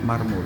marmol.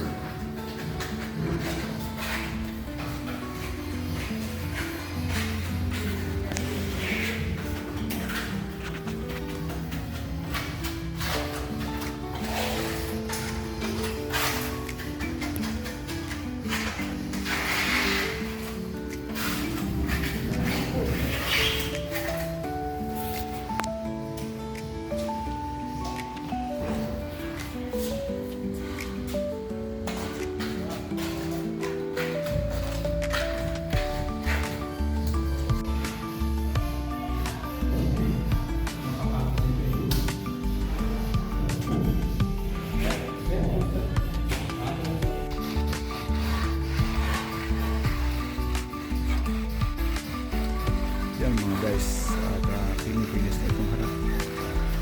Yan mga guys, at pinipilis na itong harap.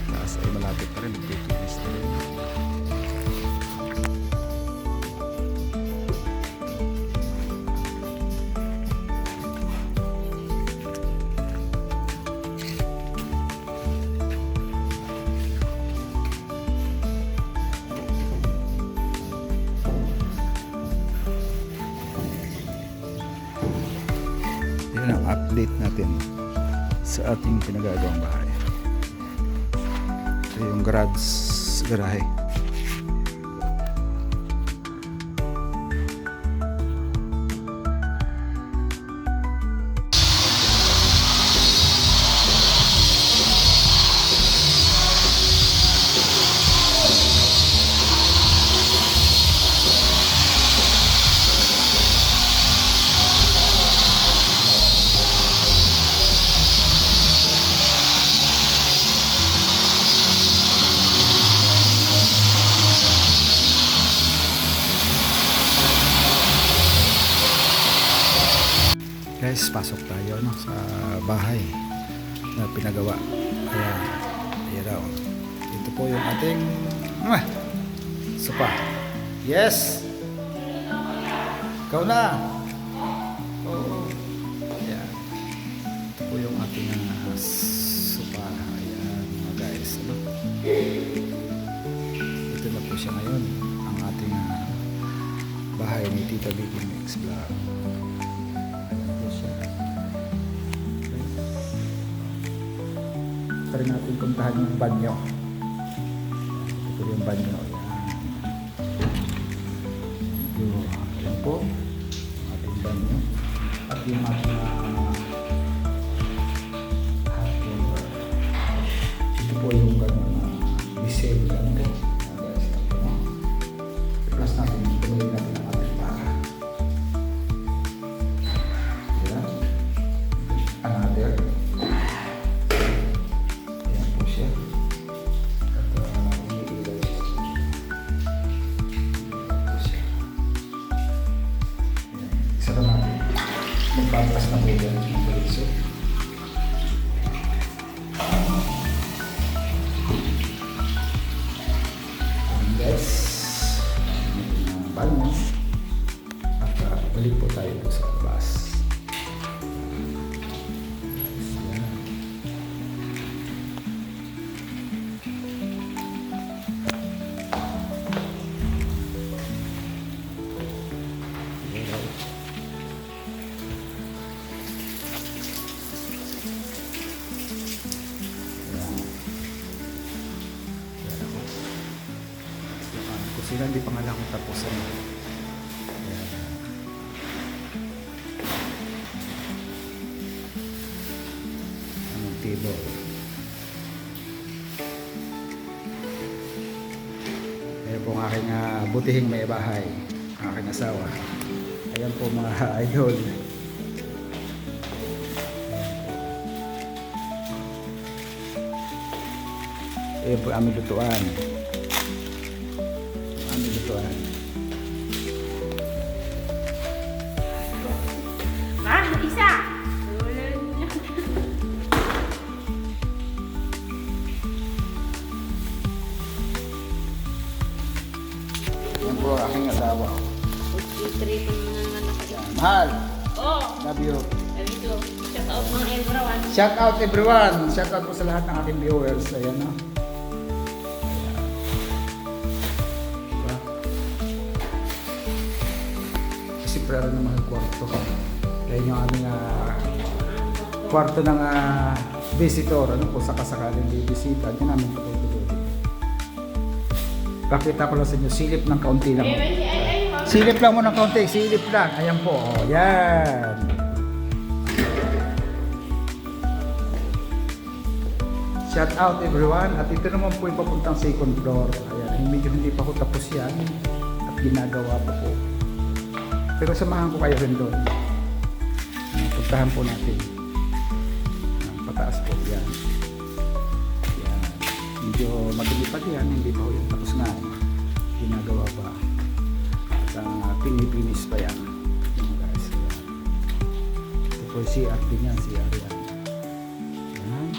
Taas ay malapit pa rin, pipilis na rin. Yan ang update natin sa ating pinagagawang bahay. Ito yung garahe. Guys, pasok tayo sa bahay na pinagawa. Ayan raw. Ito po yung ating sopa. Yes! Ikaw na! Oo. Ayan. Ito po yung ating sopa. Ayan mga guys. Ito na po siya ngayon. Ang ating bahay ni Tita Vicky Mix Vlog. Rin natin puntahan yung banyo. Ito yung banyo. Yan po ating banyo at yung ating hot water. Ito po yung gano'n disable lang po. I-plus natin, tuloy natin ang ating para. Yan. Another. Magpapas na po yan ng baliso. And guys, ang banyo. At balik po tayo sa labas. Sila hindi pa nga lang tapusan. Ayan. Anong table? Ayan po ang aking butihing may bahay. Ang aking asawa. Ayan po mga idol. Ayan po aming lutuan. Isa! Yan po aking asawa. 53 pang mga anak. Mahal! Oh! Love you! Dito. Shout out mga everyone. Shout out everyone! Shout out po sa lahat ng aking viewers. Ayan na. Diba? siyempre ano naman ang kwarto. Yan yung aming kwarto ng visitor, ano, kung sakasakaling bibisita, yan namin patutulog. Pakita ko lang sa inyo, silip ng kaunti lang. Silip lang mo ng kaunti, silip lang. Ayan po, oh, yan. Shout out everyone. At ito naman po yung papuntang second floor. Ayan, medyo hindi pa ko tapos yan. At ginagawa pa po. Pero samahan ko kayo rin doon. Puntahan po natin. Pataas po, yan. Yan. Medyo madulipad yan. Hindi pa ko yung tapos nga. Ginagawa pa. At pinipinis pa yan. Yan guys. Yan. Ito po si CR din yan. CR yan. Yan.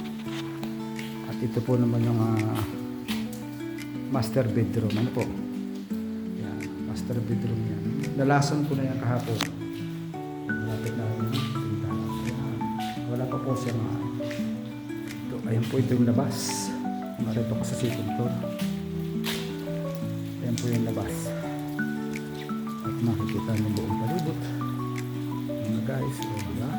At ito po naman yung master bedroom. Ano po? Yan. Master bedroom yan. Nalasan ko na yan kahapon. Malapit na rin yung pintahan. Wala pa po siya mga ito. Ayan po ito yung labas. Marito ko sa second floor. Ayan po yung labas. At makikita niyo buong palibot. Mga guys, o diba?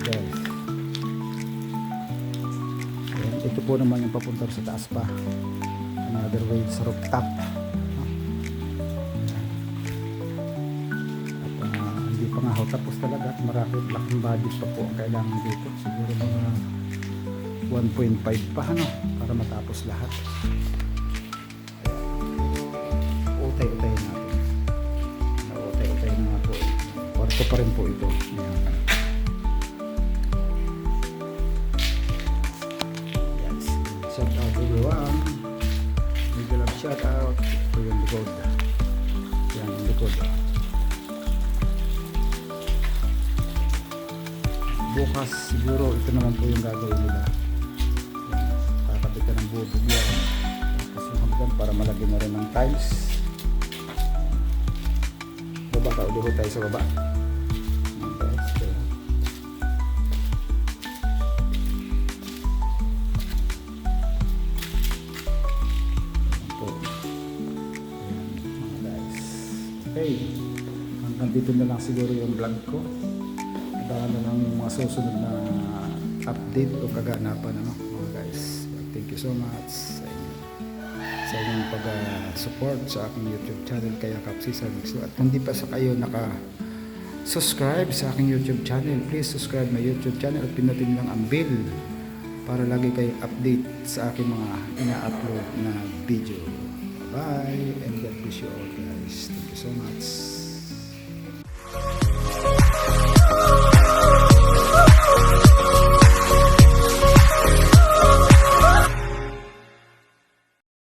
Guys. Ayan, ito po naman yung papunta sa taas pa. Another way sa rooftop. Hindi pa nga ho tapos talaga at marami laking budget pa po ang kailangan dito. Siguro mga 1.5 pa ano para matapos lahat. Utay-utay natin. Utay-utay na nga po. Kwarto pa rin po ito. Ayan. Yes. Shout out everyone. Medyo lang shout out. Ito yung likod. Yan yung likod. Bukas siguro ito naman po yung gagawin nila. Kakabitan ng bubog yan. Tapos yung hagdan para malagyan na rin ng tiles. Baba ka, uliho tayo sa baba. Ayan, guys. Ayan po. Ayan, mga guys. Okay. Hanggang dito na lang siguro yung vlog ko. Ano lang yung mga susunod na update o kaganapan ano, mga guys. Thank you so much sa inyong pag-support sa aking YouTube channel kaya Kapsisa Mixo. At kung di pa sa kayo naka-subscribe sa aking YouTube channel, please subscribe my YouTube channel at pinutin lang ang bell para lagi kayo update sa aking mga ina-upload na video. Bye and God bless you all guys. Thank you so much.